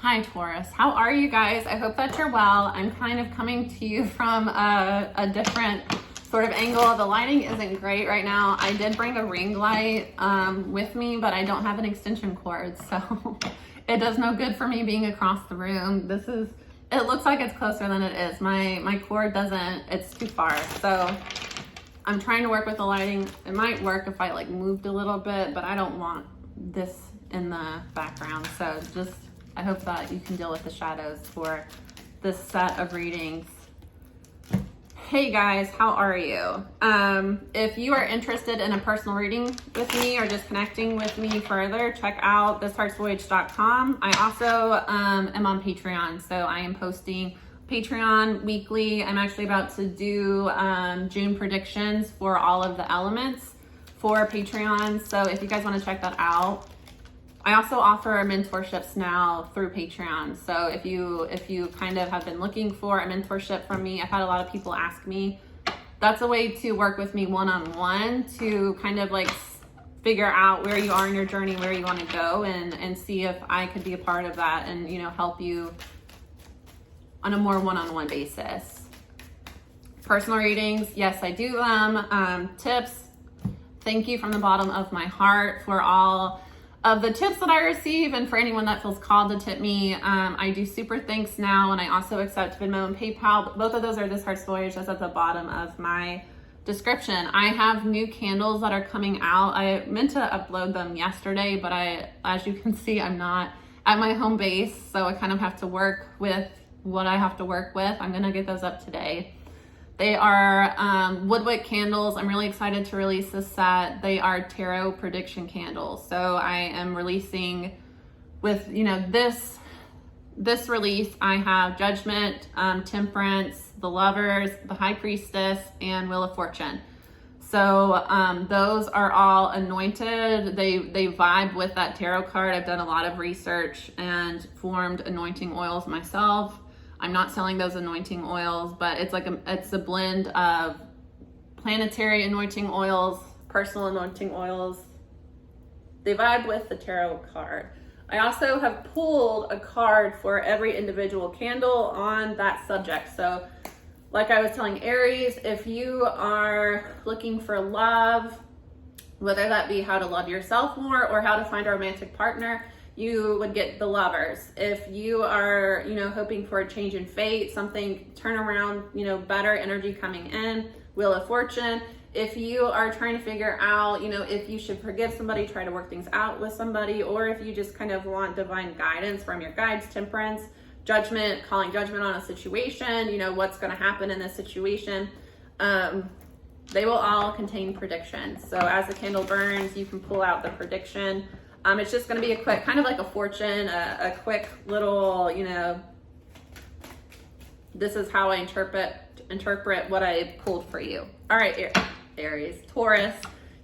Hi Taurus, how are you guys? I hope that you're well. I'm kind of coming to you from a different sort of angle. The lighting isn't great right now. I did bring a ring light with me, but I don't have an extension cord, so it does no good for me being across the room. It looks like it's closer than it is. My cord doesn't, it's too far. So I'm trying to work with the lighting. It might work if I like moved a little bit, but I don't want this in the background. So I hope that you can deal with the shadows for this set of readings. Hey guys, how are you? If you are interested in a personal reading with me or just connecting with me further, check out thisheartsvoyage.com. I also am on Patreon, so I am posting Patreon weekly. I'm actually about to do June predictions for all of the elements for Patreon, so if you guys want to check that out. I also offer mentorships now through Patreon. So if you kind of have been looking for a mentorship from me, I've had a lot of people ask me. That's a way to work with me one-on-one to kind of like figure out where you are in your journey, where you want to go, and see if I could be a part of that and, you know, help you on a more one-on-one basis. Personal readings, yes, I do them. Tips, thank you from the bottom of my heart for all of the tips that I receive, and for anyone that feels called to tip me. I do super thanks now, and I also accept Venmo and PayPal. Both of those are This Heart's Voyage. That's at the bottom of my description. I have new candles that are coming out. I meant to upload them yesterday, but as you can see, I'm not at my home base, so I kind of have to work with what I have to work with. I'm gonna get those up today. They are woodwick candles. I'm really excited to release this set. They are tarot prediction candles. So I am releasing with, you know, this release, I have Judgment, Temperance, the Lovers, the High Priestess, and Wheel of Fortune. So those are all anointed. They vibe with that tarot card. I've done a lot of research and formed anointing oils myself. I'm not selling those anointing oils, but it's a blend of planetary anointing oils, personal anointing oils. They vibe with the tarot card. I also have pulled a card for every individual candle on that subject. So like I was telling Aries, if you are looking for love, whether that be how to love yourself more or how to find a romantic partner, you would get the Lovers. If you are, you know, hoping for a change in fate, something turn around, you know, better energy coming in, Wheel of Fortune. If you are trying to figure out, you know, if you should forgive somebody, try to work things out with somebody, or if you just kind of want divine guidance from your guides, Temperance, Judgment, calling judgment on a situation, you know, what's going to happen in this situation. They will all contain predictions. So as the candle burns, you can pull out the prediction. It's just going to be a quick, kind of like a fortune, a quick little, you know, this is how I interpret what I pulled for you. All right, Aries, Taurus,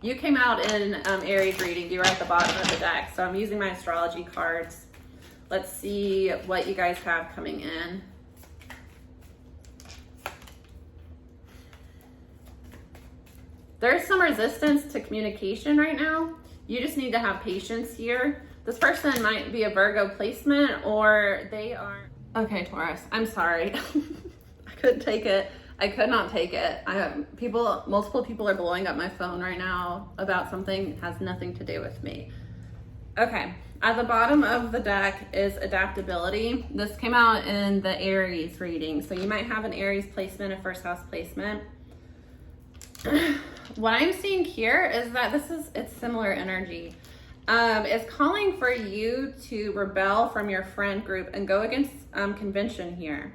you came out in Aries reading. You were at the bottom of the deck. So I'm using my astrology cards. Let's see what you guys have coming in. There's some resistance to communication right now. You just need to have patience here. This person might be a Virgo placement, or they are... Okay, Taurus, I'm sorry. I couldn't take it. I could not take it. Multiple people are blowing up my phone right now about something that has nothing to do with me. Okay, at the bottom of the deck is adaptability. This came out in the Aries reading. So you might have an Aries placement, a first house placement. What I'm seeing here is that it's similar energy. It's calling for you to rebel from your friend group and go against convention here.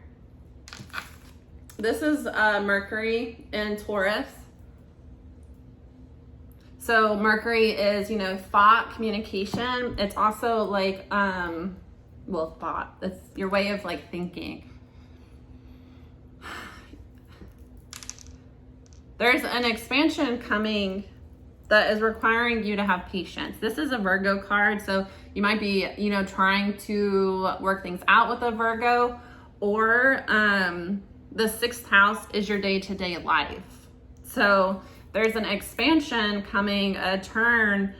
This is Mercury in Taurus. So Mercury is, you know, thought, communication. It's also like, thought. It's your way of like thinking. There's an expansion coming that is requiring you to have patience. This is a Virgo card, so you might be, you know, trying to work things out with a Virgo, or the sixth house is your day-to-day life. So there's an expansion coming, a turn.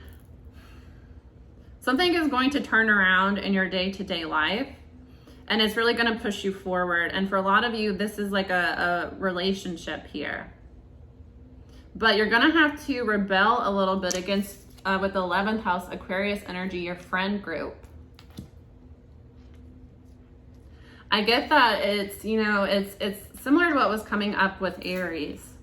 Something is going to turn around in your day-to-day life. And it's really going to push you forward. And for a lot of you, this is like a relationship here. But you're going to have to rebel a little bit against, with the 11th house, Aquarius energy, your friend group. I get that it's, you know, it's similar to what was coming up with Aries.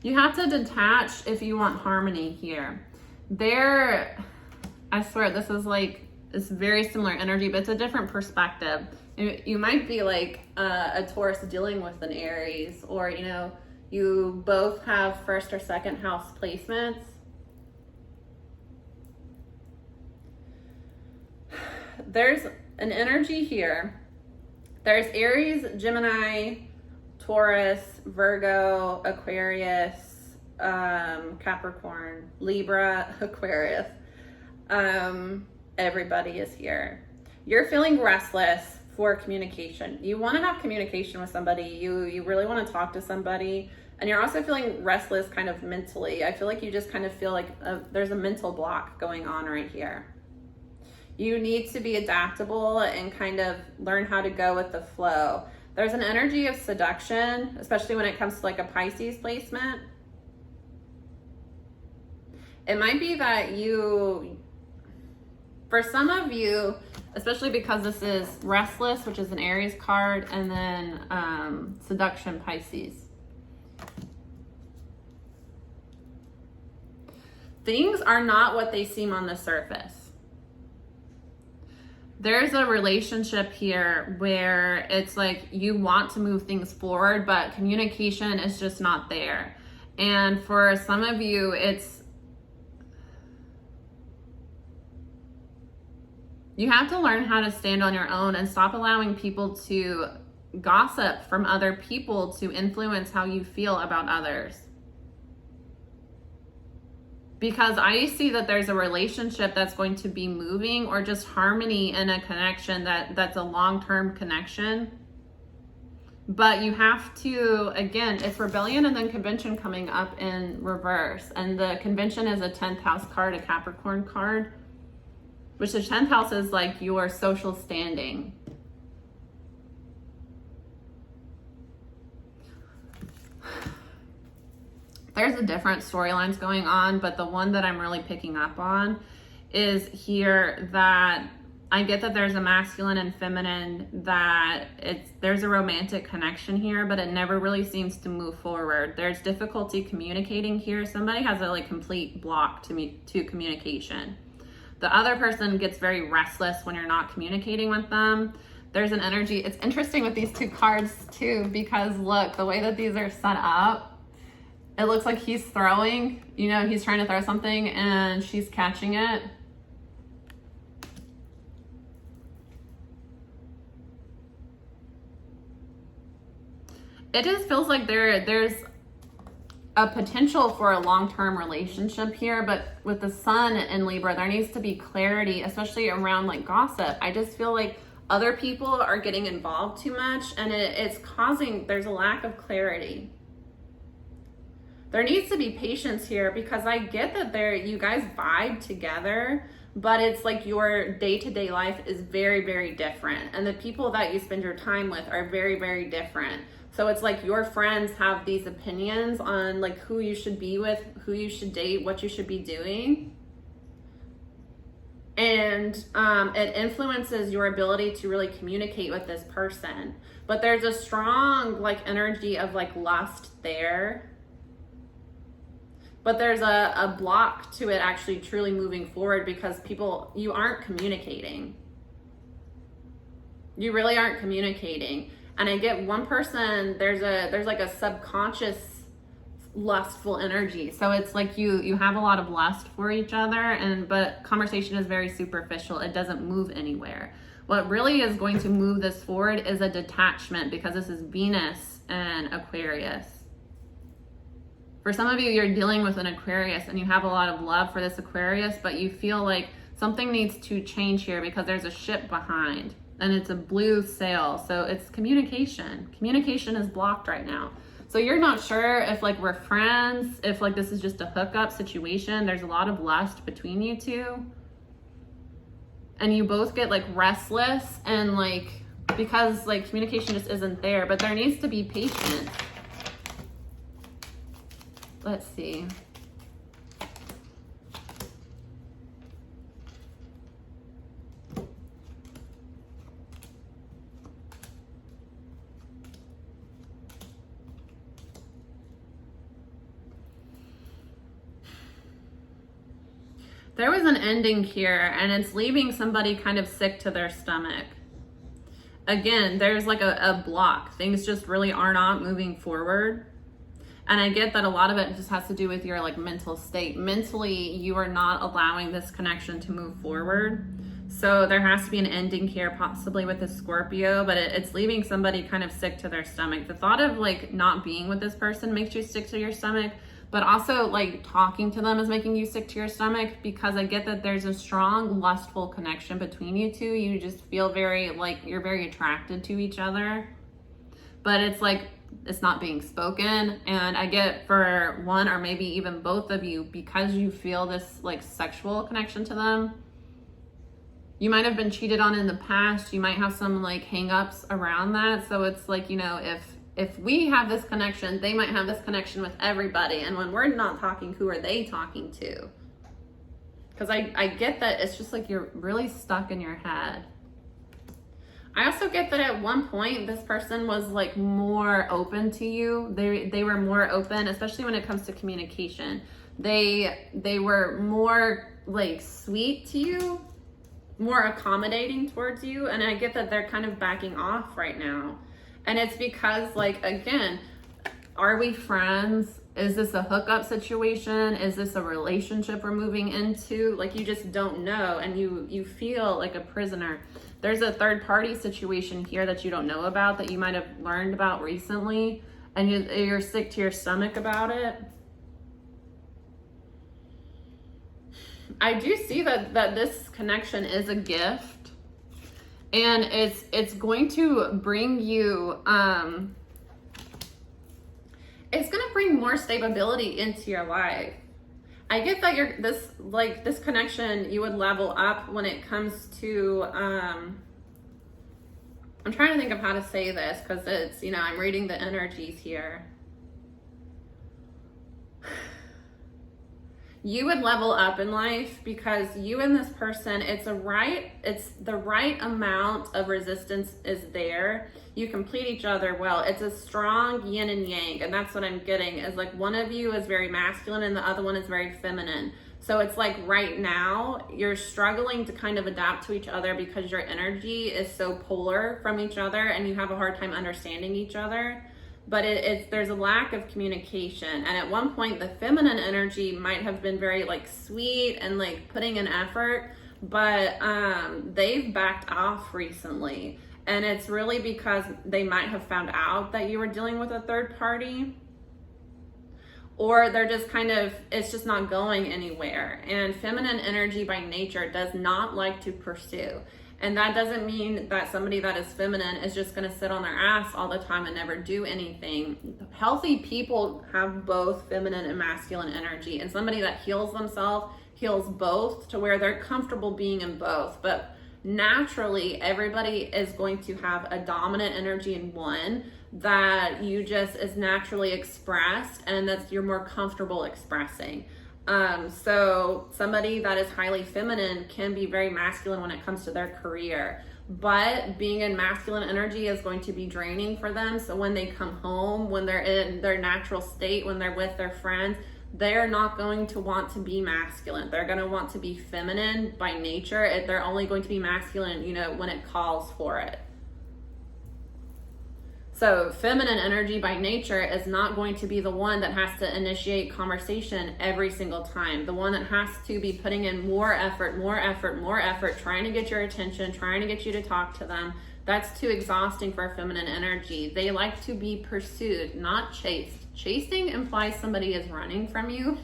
You have to detach if you want harmony here. I swear, this is like, it's very similar energy, but it's a different perspective. You might be like a Taurus dealing with an Aries, or, you know, you both have first or second house placements. There's an energy here. There's Aries, Gemini, Taurus, Virgo, Aquarius, Capricorn, Libra, Aquarius. Everybody is here. You're feeling restless for communication. You want to have communication with somebody. You really want to talk to somebody. And you're also feeling restless kind of mentally. I feel like you just kind of feel like there's a mental block going on right here. You need to be adaptable and kind of learn how to go with the flow. There's an energy of seduction, especially when it comes to like a Pisces placement. It might be that for some of you, especially because this is Restless, which is an Aries card, and then Seduction, Pisces. Things are not what they seem on the surface. There's a relationship here where it's like you want to move things forward, but communication is just not there. And for some of you, you have to learn how to stand on your own and stop allowing people to gossip from other people to influence how you feel about others. Because I see that there's a relationship that's going to be moving, or just harmony in a connection that's a long-term connection. But you have to, again, it's rebellion and then convention coming up in reverse. And the convention is a 10th house card, a Capricorn card, which the 10th house is like your social standing. There's a different storylines going on, but the one that I'm really picking up on is here that I get that there's a masculine and feminine, that there's a romantic connection here, but it never really seems to move forward. There's difficulty communicating here. Somebody has a like complete block to communication. The other person gets very restless when you're not communicating with them. There's an energy. It's interesting with these two cards too, because look, the way that these are set up, it looks like he's throwing, you know, he's trying to throw something and she's catching it. It just feels like there's a potential for a long-term relationship here, but with the sun in Libra, there needs to be clarity, especially around like gossip. I just feel like other people are getting involved too much, and it's causing, there's a lack of clarity. There needs to be patience here, because I get that you guys vibe together, but it's like your day-to-day life is very, very different. And the people that you spend your time with are very, very different. So it's like your friends have these opinions on like who you should be with, who you should date, what you should be doing. And it influences your ability to really communicate with this person. But there's a strong like energy of like lust there. But there's a block to it actually truly moving forward, because you aren't communicating. You really aren't communicating. And I get one person, there's like a subconscious lustful energy. So it's like you have a lot of lust for each other, but conversation is very superficial. It doesn't move anywhere. What really is going to move this forward is a detachment, because this is Venus and Aquarius. For some of you, you're dealing with an Aquarius and you have a lot of love for this Aquarius, but you feel like something needs to change here because there's a ship behind and it's a blue sail. So it's communication. Communication is blocked right now. So you're not sure if like we're friends, if like this is just a hookup situation. There's a lot of lust between you two. And you both get like restless and like, because like communication just isn't there, but there needs to be patience. Let's see. There was an ending here, and it's leaving somebody kind of sick to their stomach. Again, there's like a block. Things just really are not moving forward. And I get that a lot of it just has to do with your like mental state. Mentally, you are not allowing this connection to move forward. So there has to be an ending here, possibly with a Scorpio, but it's leaving somebody kind of sick to their stomach. The thought of like not being with this person makes you sick to your stomach, but also like talking to them is making you sick to your stomach, because I get that there's a strong lustful connection between you two. You just feel very like you're very attracted to each other, but it's like it's not being spoken. And I get for one or maybe even both of you, because you feel this like sexual connection to them, you might have been cheated on in the past. You might have some like hang-ups around that. So it's like, you know, if we have this connection, they might have this connection with everybody. And when we're not talking, who are they talking to? Because I get that it's just like you're really stuck in your head. I also get that at one point, this person was like more open to you. They were more open, especially when it comes to communication. They were more like sweet to you, more accommodating towards you. And I get that they're kind of backing off right now. And it's because, like, again, are we friends? Is this a hookup situation? Is this a relationship we're moving into? Like, you just don't know, and you feel like a prisoner. There's a third party situation here that you don't know about, that you might have learned about recently, and you're sick to your stomach about it. I do see that this connection is a gift. And it's going to bring you, it's going to bring more stability into your life. I get that this connection, you would level up when it comes to, I'm trying to think of how to say this, because it's, you know, I'm reading the energies here. You would level up in life because you and this person, it's the right amount of resistance is there. You complete each other well. It's a strong yin and yang, and that's what I'm getting, is like one of you is very masculine and the other one is very feminine. So it's like right now you're struggling to kind of adapt to each other because your energy is so polar from each other and you have a hard time understanding each other. But there's a lack of communication. And at one point, the feminine energy might have been very like sweet and like putting in effort, but they've backed off recently. And it's really because they might have found out that you were dealing with a third party, or they're just kind of, it's just not going anywhere. And feminine energy by nature does not like to pursue. And that doesn't mean that somebody that is feminine is just going to sit on their ass all the time and never do anything. Healthy people have both feminine and masculine energy. And somebody that heals themselves heals both to where they're comfortable being in both. But naturally, everybody is going to have a dominant energy in one that you just is naturally expressed and that you're more comfortable expressing. So somebody that is highly feminine can be very masculine when it comes to their career, but being in masculine energy is going to be draining for them. So when they come home, when they're in their natural state, when they're with their friends, they're not going to want to be masculine. They're going to want to be feminine by nature. They're only going to be masculine, you know, when it calls for it. So feminine energy by nature is not going to be the one that has to initiate conversation every single time. The one that has to be putting in more effort, trying to get your attention, trying to get you to talk to them. That's too exhausting for feminine energy. They like to be pursued, not chased. Chasing implies somebody is running from you.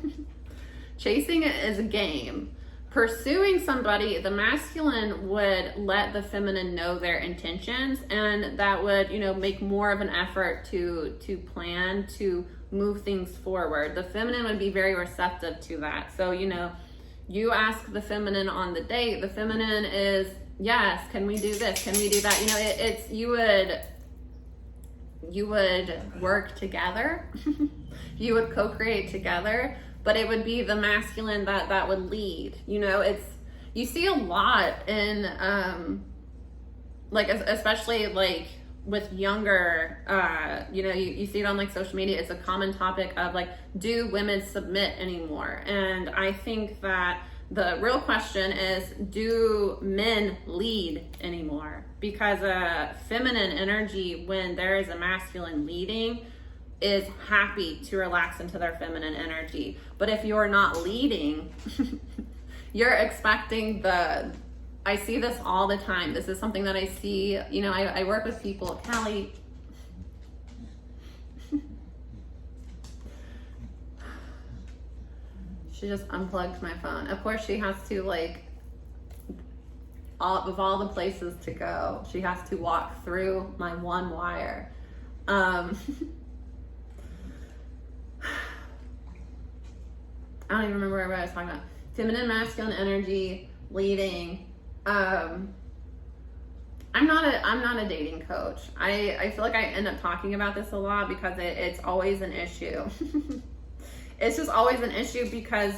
Chasing is a game. pursuing somebody, the masculine would let the feminine know their intentions, and that would, you know, make more of an effort to plan, to move things forward. The feminine would be very receptive to that. So, you know, you ask the feminine on the date, the feminine is, yes, can we do this? Can we do that? You know, it's you would work together. You would co-create together, but it would be the masculine that would lead. You know, you see a lot in like, especially like with younger, you know, you see it on like social media. It's a common topic of like, do women submit anymore? And I think that the real question is, do men lead anymore? Because feminine energy, when there is a masculine leading, is happy to relax into their feminine energy. But if you're not leading, you're expecting I see this all the time. This is something that I see, you know, I work with people. Callie, she just unplugged my phone. Of course, she has to, like, of all the places to go, she has to walk through my one wire. I don't even remember what I was talking about. Feminine, masculine energy, leading. I'm not a dating coach. I feel like I end up talking about this a lot because it's always an issue. It's just always an issue because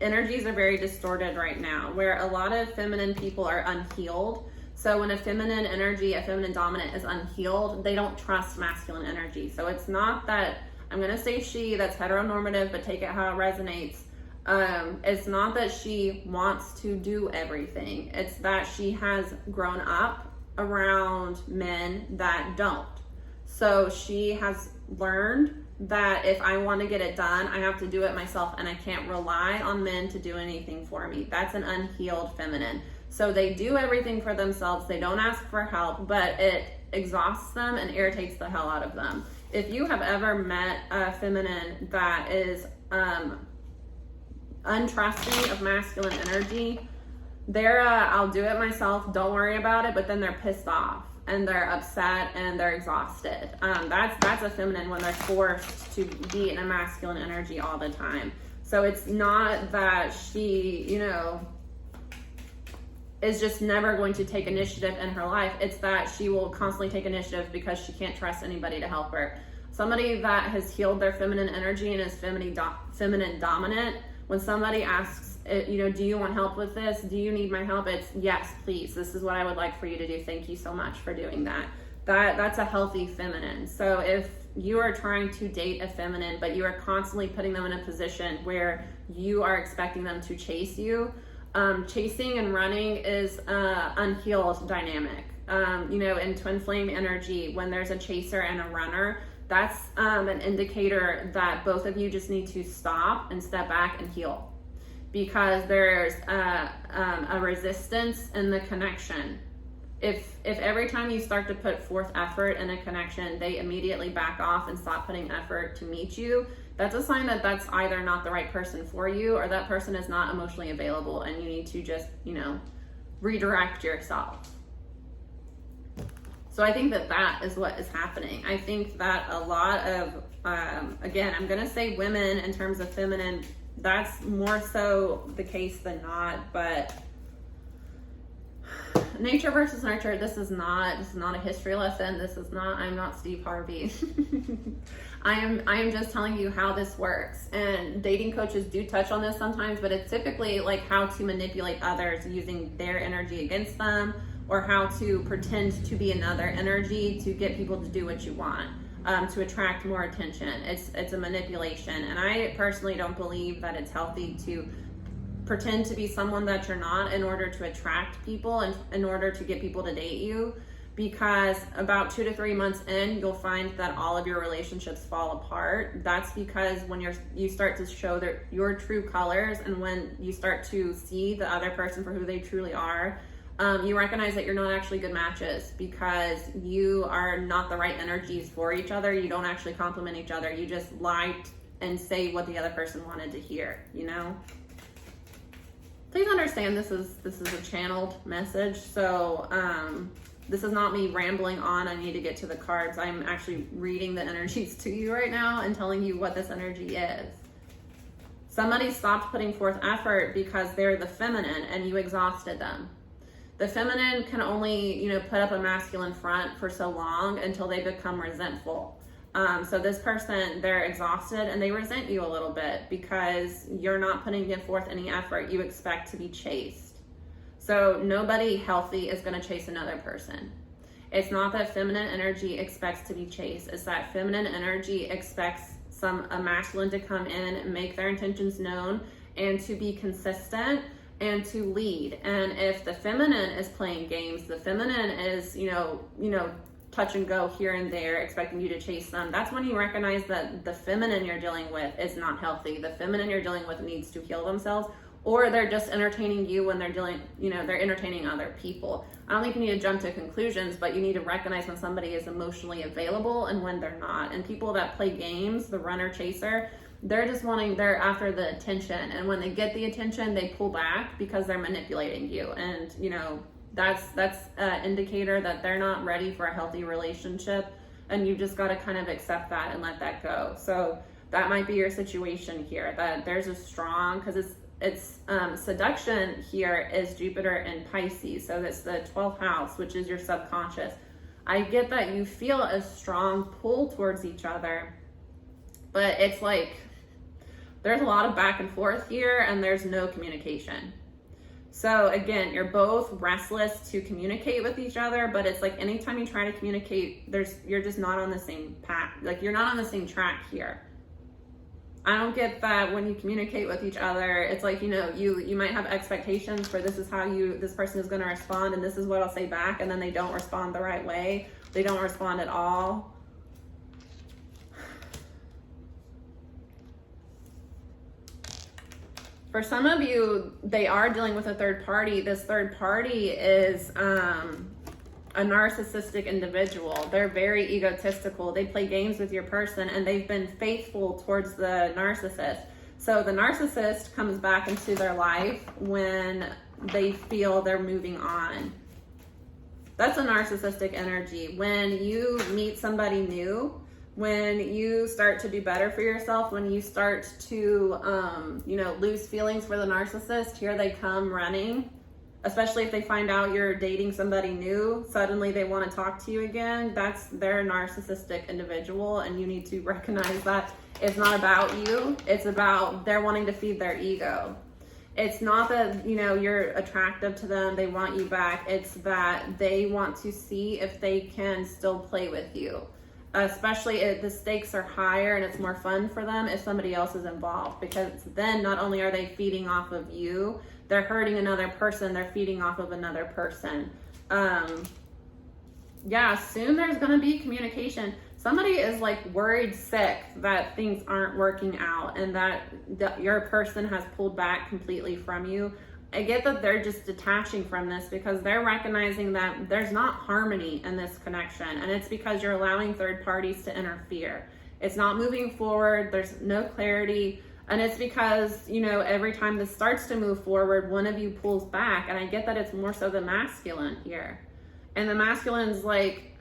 energies are very distorted right now, where a lot of feminine people are unhealed. So when a feminine energy, a feminine dominant is unhealed, they don't trust masculine energy. So it's not that, I'm going to say she, that's heteronormative, but take it how it resonates. It's not that she wants to do everything. It's that she has grown up around men that don't. So she has learned that if I want to get it done, I have to do it myself, and I can't rely on men to do anything for me. That's an unhealed feminine. So they do everything for themselves. They don't ask for help, but it exhausts them and irritates the hell out of them. If you have ever met a feminine that is untrusting of masculine energy, they're I'll do it myself, don't worry about it, but then they're pissed off and they're upset and they're exhausted. That's a feminine when they're forced to be in a masculine energy all the time. So it's not that she, you know, is just never going to take initiative in her life. It's that she will constantly take initiative because she can't trust anybody to help her. Somebody that has healed their feminine energy and is feminine dominant, when somebody asks, you know, do you want help with this? Do you need my help? It's yes, please. This is what I would like for you to do. Thank you so much for doing that. That's a healthy feminine. So if you are trying to date a feminine, but you are constantly putting them in a position where you are expecting them to chase you, chasing and running is unhealed dynamic. You know, in twin flame energy, when there's a chaser and a runner, that's an indicator that both of you just need to stop and step back and heal, because there's a resistance in the connection. If every time you start to put forth effort in a connection, they immediately back off and stop putting effort to meet you, that's a sign that that's either not the right person for you, or that person is not emotionally available, and you need to just, you know, redirect yourself. So I think that is what is happening. I think that a lot of, again, I'm going to say women in terms of feminine, that's more so the case than not, but nature versus nurture, this is not a history lesson. I'm not Steve Harvey. I am just telling you how this works. And dating coaches do touch on this sometimes, but it's typically like how to manipulate others using their energy against them, or how to pretend to be another energy to get people to do what you want, to attract more attention. It's a manipulation. And I personally don't believe that it's healthy to pretend to be someone that you're not in order to attract people and in order to get people to date you, because about 2 to 3 months in, you'll find that all of your relationships fall apart. That's because when you start to show your true colors, and when you start to see the other person for who they truly are, you recognize that you're not actually good matches, because you are not the right energies for each other. You don't actually complement each other. You just lie and say what the other person wanted to hear, you know? Please understand this is a channeled message, so this is not me rambling on. I need to get to the cards. I'm actually reading the energies to you right now and telling you what this energy is. Somebody stopped putting forth effort because they're the feminine and you exhausted them. The feminine can only, put up a masculine front for so long until they become resentful. So this person, they're exhausted and they resent you a little bit because you're not putting forth any effort. You expect to be chased. So nobody healthy is going to chase another person. It's not that feminine energy expects to be chased. It's that feminine energy expects a masculine to come in and make their intentions known and to be consistent and to lead. And if the feminine is playing games, the feminine is, touch and go here and there, expecting you to chase them, that's when you recognize that the feminine you're dealing with is not healthy. The feminine you're dealing with needs to heal themselves, or they're just entertaining you when they're they're entertaining other people. I don't think you need to jump to conclusions, but you need to recognize when somebody is emotionally available and when they're not. And people that play games, the runner chaser, they're after the attention. And when they get the attention, they pull back because they're manipulating you. And, that's an indicator that they're not ready for a healthy relationship. And you just got to kind of accept that and let that go. So that might be your situation here, that there's a strong, because it's seduction here is Jupiter and Pisces. So that's the 12th house, which is your subconscious. I get that you feel a strong pull towards each other, but it's like there's a lot of back and forth here and there's no communication. So again, you're both restless to communicate with each other, but it's like anytime you try to communicate, you're just not on the same path. Like you're not on the same track here. I don't get that when you communicate with each other, it's like, you might have expectations for this is how this person is going to respond and this is what I'll say back, and then they don't respond the right way. They don't respond at all. For some of you, they are dealing with a third party. This third party is a narcissistic individual. They're very egotistical. They play games with your person and they've been faithful towards the narcissist. So the narcissist comes back into their life when they feel they're moving on. That's a narcissistic energy. When you meet somebody new, when you start to do better for yourself, when you start to, lose feelings for the narcissist, here they come running. Especially if they find out you're dating somebody new, suddenly they want to talk to you again. They're a narcissistic individual, and you need to recognize that it's not about you. It's about they're wanting to feed their ego. It's not that, you're attractive to them, they want you back. It's that they want to see if they can still play with you. Especially if the stakes are higher and it's more fun for them if somebody else is involved, because then not only are they feeding off of you, they're hurting another person, they're feeding off of another person. Soon there's going to be communication. Somebody is like worried sick that things aren't working out and that your person has pulled back completely from you. I get that they're just detaching from this because they're recognizing that there's not harmony in this connection, and it's because you're allowing third parties to interfere. It's not moving forward, there's no clarity, and it's because, every time this starts to move forward, one of you pulls back, and I get that it's more so the masculine here. And the masculine's like,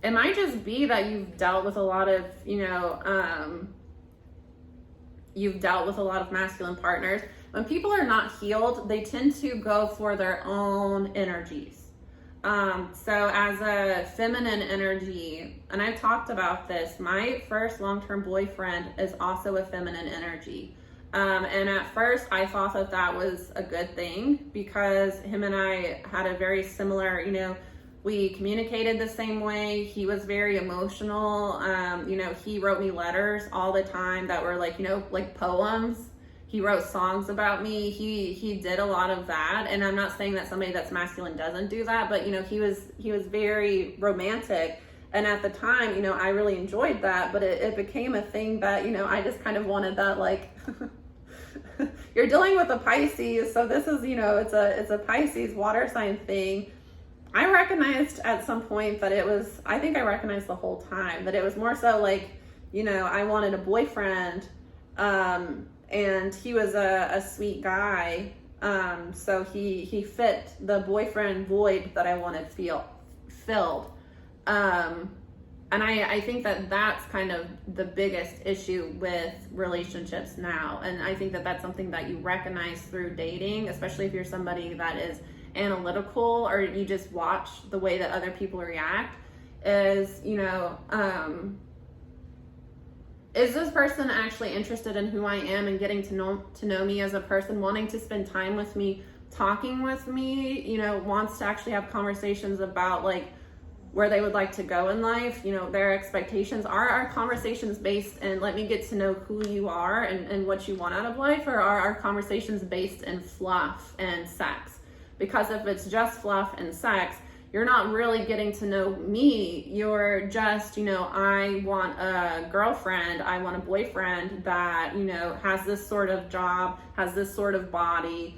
it might just be that you've dealt with a lot of, masculine partners. When people are not healed, they tend to go for their own energies. So as a feminine energy, and I've talked about this, my first long-term boyfriend is also a feminine energy. And at first I thought that was a good thing because him and I had a very similar, we communicated the same way. He was very emotional. He wrote me letters all the time that were like poems. He wrote songs about me. He did a lot of that. And I'm not saying that somebody that's masculine doesn't do that, but he was very romantic. And at the time, I really enjoyed that, but it became a thing that, I just kind of wanted that, like, you're dealing with a Pisces. So this is, it's a Pisces water sign thing. I recognized at some point that I think I recognized the whole time that it was more so like, I wanted a boyfriend, and he was a sweet guy, So he fit the boyfriend void that I wanted filled. And I think that that's kind of the biggest issue with relationships now. And I think that that's something that you recognize through dating, especially if you're somebody that is analytical or you just watch the way that other people react, is, is this person actually interested in who I am and getting to know me as a person, wanting to spend time with me, talking with me, wants to actually have conversations about like where they would like to go in life, their expectations. Are our conversations based in let me get to know who you are and what you want out of life, or are our conversations based in fluff and sex? Because if it's just fluff and sex, you're not really getting to know me. You're just, I want a girlfriend, I want a boyfriend that, has this sort of job, has this sort of body,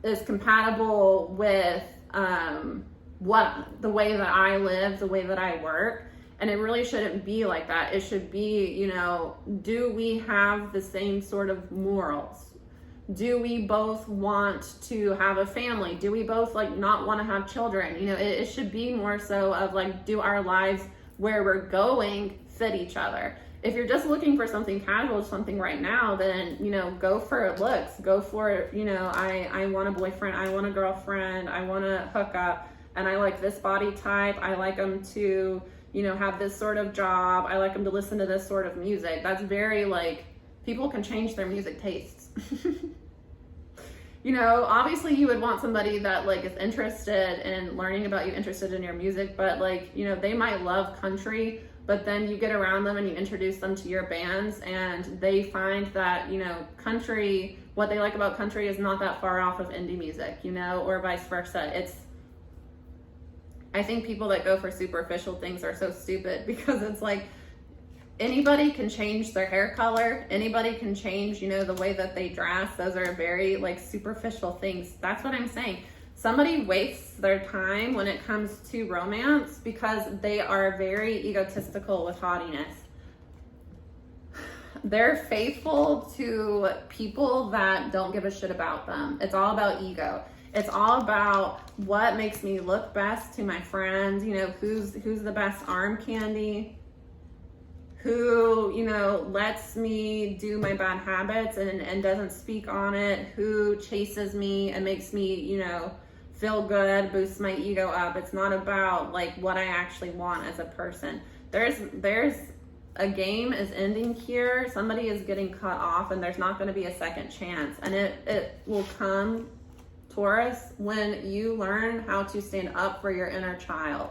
is compatible with the way that I live, the way that I work. And it really shouldn't be like that. It should be, do we have the same sort of morals? Do we both want to have a family? Do we both not want to have children? It should be more so of do our lives where we're going fit each other? If you're just looking for something casual, something right now, then, go for looks. Go for, I want a boyfriend, I want a girlfriend, I want to hook up, and I like this body type. I like them to, have this sort of job. I like them to listen to this sort of music. That's very people can change their music tastes. Obviously you would want somebody that is interested in learning about you, interested in your music, but they might love country, but then you get around them and you introduce them to your bands and they find that, country, what they like about country is not that far off of indie music, or vice versa. I think people that go for superficial things are so stupid, because it's anybody can change their hair color. Anybody can change, the way that they dress. Those are very superficial things. That's what I'm saying. Somebody wastes their time when it comes to romance because they are very egotistical with haughtiness. They're faithful to people that don't give a shit about them. It's all about ego. It's all about what makes me look best to my friends, who's the best arm candy, who, lets me do my bad habits and doesn't speak on it, who chases me and makes me, feel good, boosts my ego up. It's not about what I actually want as a person. There's a game is ending here. Somebody is getting cut off and there's not going to be a second chance. And it will come, Taurus, when you learn how to stand up for your inner child.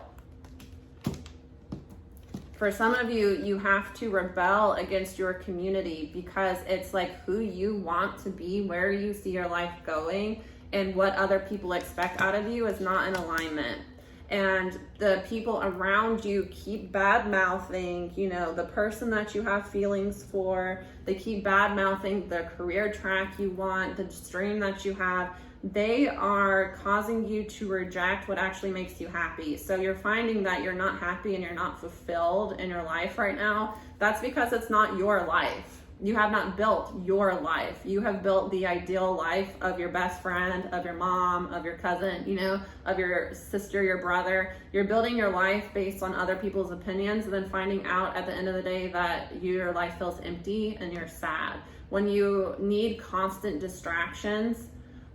For some of you, you have to rebel against your community because it's who you want to be, where you see your life going, and what other people expect out of you is not in alignment. And the people around you keep bad-mouthing, the person that you have feelings for. They keep bad-mouthing the career track you want, the dream that you have. They are causing you to reject what actually makes you happy. So you're finding that you're not happy and you're not fulfilled in your life right now. That's because it's not your life. You have not built your life. You have built the ideal life of your best friend, of your mom, of your cousin, of your sister, your brother. You're building your life based on other people's opinions and then finding out at the end of the day that your life feels empty and you're sad. When you need constant distractions,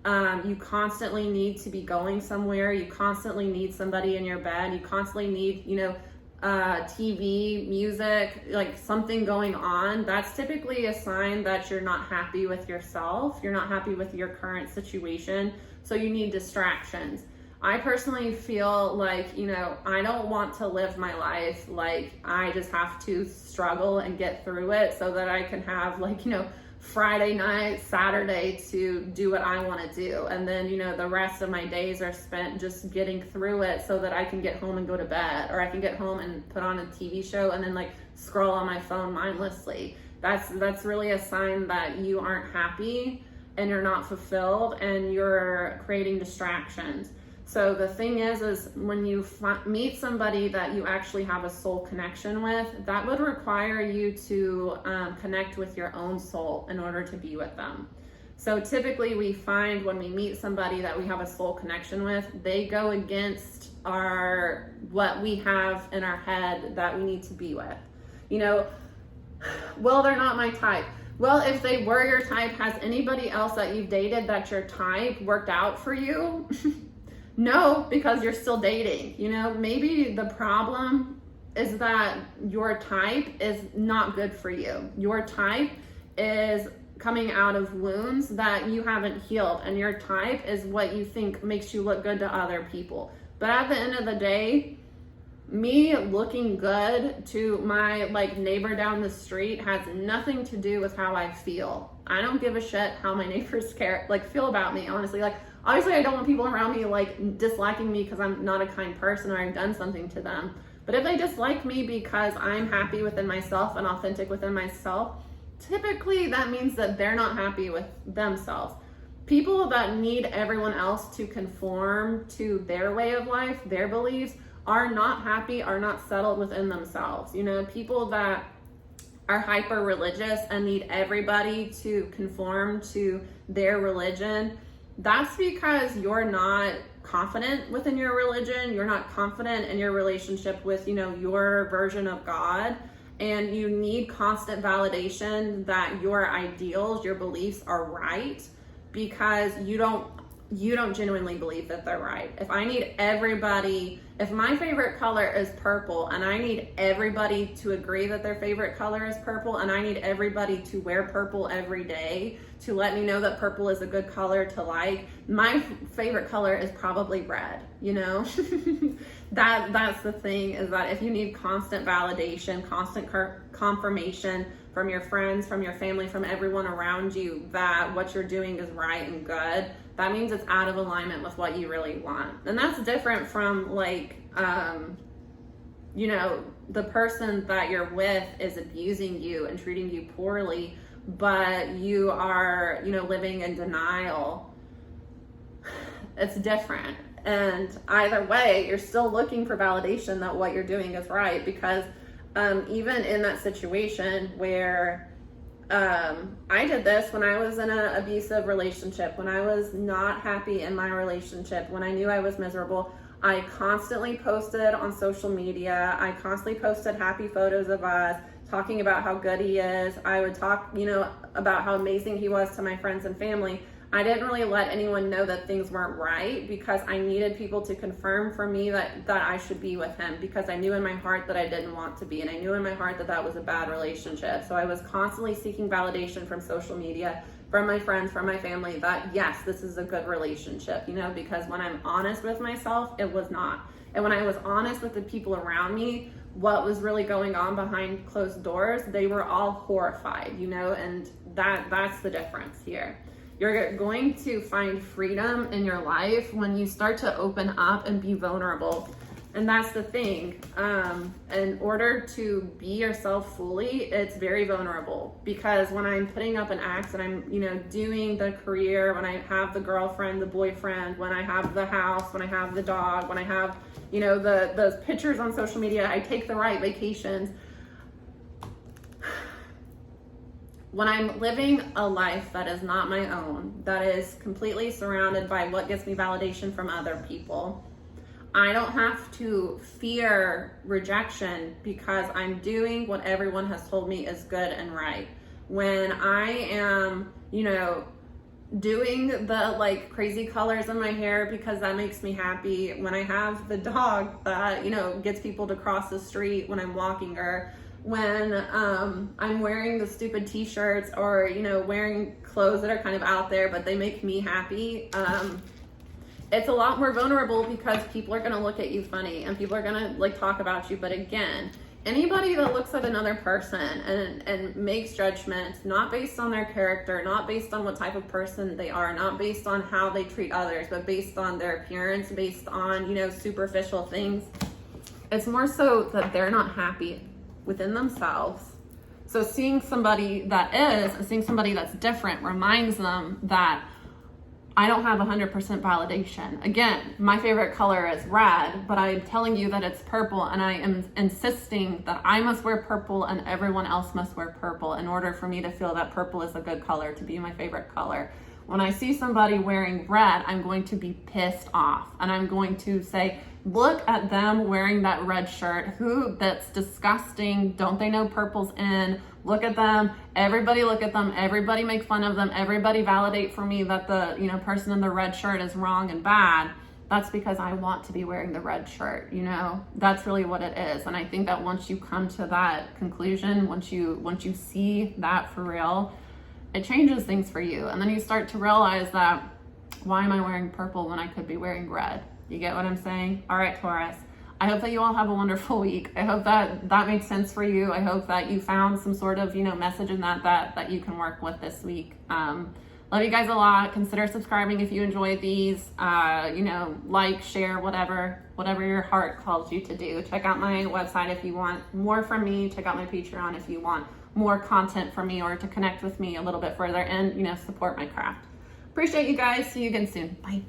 you constantly need to be going somewhere. You constantly need somebody in your bed. You constantly need, TV, music, something going on. That's typically a sign that you're not happy with yourself. You're not happy with your current situation. So you need distractions. I personally feel I don't want to live my life I just have to struggle and get through it so that I can have Friday night, Saturday to do what I want to do. And then, the rest of my days are spent just getting through it so that I can get home and go to bed, or I can get home and put on a TV show and then scroll on my phone mindlessly. That's really a sign that you aren't happy and you're not fulfilled and you're creating distractions. So the thing is when you meet somebody that you actually have a soul connection with, that would require you to connect with your own soul in order to be with them. So typically we find when we meet somebody that we have a soul connection with, they go against what we have in our head that we need to be with. You know, well, they're not my type. Well, if they were your type, has anybody else that you've dated that's your type worked out for you? No, because you're still dating. You know, maybe the problem is that your type is not good for you. Your type is coming out of wounds that you haven't healed, and your type is what you think makes you look good to other people. But at the end of the day, me looking good to my neighbor down the street has nothing to do with how I feel. I don't give a shit how my neighbors feel about me, honestly. Obviously I don't want people around me disliking me because I'm not a kind person or I've done something to them. But if they dislike me because I'm happy within myself and authentic within myself, typically that means that they're not happy with themselves. People that need everyone else to conform to their way of life, their beliefs, are not happy, are not settled within themselves. You know, people that are hyper religious and need everybody to conform to their religion, that's because you're not confident within your religion, you're not confident in your relationship with, your version of God, and you need constant validation that your ideals, your beliefs are right, because you don't genuinely believe that they're right. If my favorite color is purple and I need everybody to agree that their favorite color is purple, and I need everybody to wear purple every day to let me know that purple is a good color to like, my favorite color is probably red, That's the thing, is that if you need constant validation, constant confirmation from your friends, from your family, from everyone around you that what you're doing is right and good, that means it's out of alignment with what you really want. And that's different from the person that you're with is abusing you and treating you poorly, but you are, living in denial. It's different. And either way, you're still looking for validation that what you're doing is right, because even in that situation where I did this when I was in an abusive relationship, when I was not happy in my relationship, when I knew I was miserable, I constantly posted on social media. I constantly posted happy photos of us, talking about how good he is. I would talk, about how amazing he was to my friends and family. I didn't really let anyone know that things weren't right, because I needed people to confirm for me that I should be with him, because I knew in my heart that I didn't want to be, and I knew in my heart that that was a bad relationship. So I was constantly seeking validation from social media, from my friends, from my family, that yes, this is a good relationship, because when I'm honest with myself, it was not. And when I was honest with the people around me, what was really going on behind closed doors, they were all horrified, and that's the difference here. You're going to find freedom in your life when you start to open up and be vulnerable. And that's the thing. In order to be yourself fully, it's very vulnerable, because when I'm putting up an act and I'm, doing the career, when I have the girlfriend, the boyfriend, when I have the house, when I have the dog, when I have, those pictures on social media, I take the right vacations. When I'm living a life that is not my own, that is completely surrounded by what gives me validation from other people, I don't have to fear rejection, because I'm doing what everyone has told me is good and right. When I am, doing the crazy colors in my hair because that makes me happy, when I have the dog that, gets people to cross the street when I'm walking her, when I'm wearing the stupid t-shirts or, wearing clothes that are kind of out there, but they make me happy, it's a lot more vulnerable, because people are going to look at you funny and people are going to talk about you. But again, anybody that looks at another person and makes judgments, not based on their character, not based on what type of person they are, not based on how they treat others, but based on their appearance, based on, superficial things, it's more so that they're not happy within themselves. So seeing somebody that is, and seeing somebody that's different, reminds them that I don't have 100% validation. Again, my favorite color is red, but I'm telling you that it's purple, and I am insisting that I must wear purple and everyone else must wear purple in order for me to feel that purple is a good color, to be my favorite color. When I see somebody wearing red, I'm going to be pissed off, and I'm going to say, look at them wearing that red shirt. That's disgusting. Don't they know purple's in? Look at them. Everybody look at them. Everybody make fun of them. Everybody validate for me that the person in the red shirt is wrong and bad. That's because I want to be wearing the red shirt. That's really what it is. And I think that once you come to that conclusion, once you see that for real, it changes things for you. And then you start to realize that, why am I wearing purple when I could be wearing red? You get what I'm saying? All right, Taurus. I hope that you all have a wonderful week. I hope that made sense for you. I hope that you found some sort of, message in that you can work with this week. Love you guys a lot. Consider subscribing if you enjoy these. Like, share, whatever your heart calls you to do. Check out my website if you want more from me. Check out my Patreon if you want more content from me or to connect with me a little bit further and, support my craft. Appreciate you guys. See you again soon. Bye.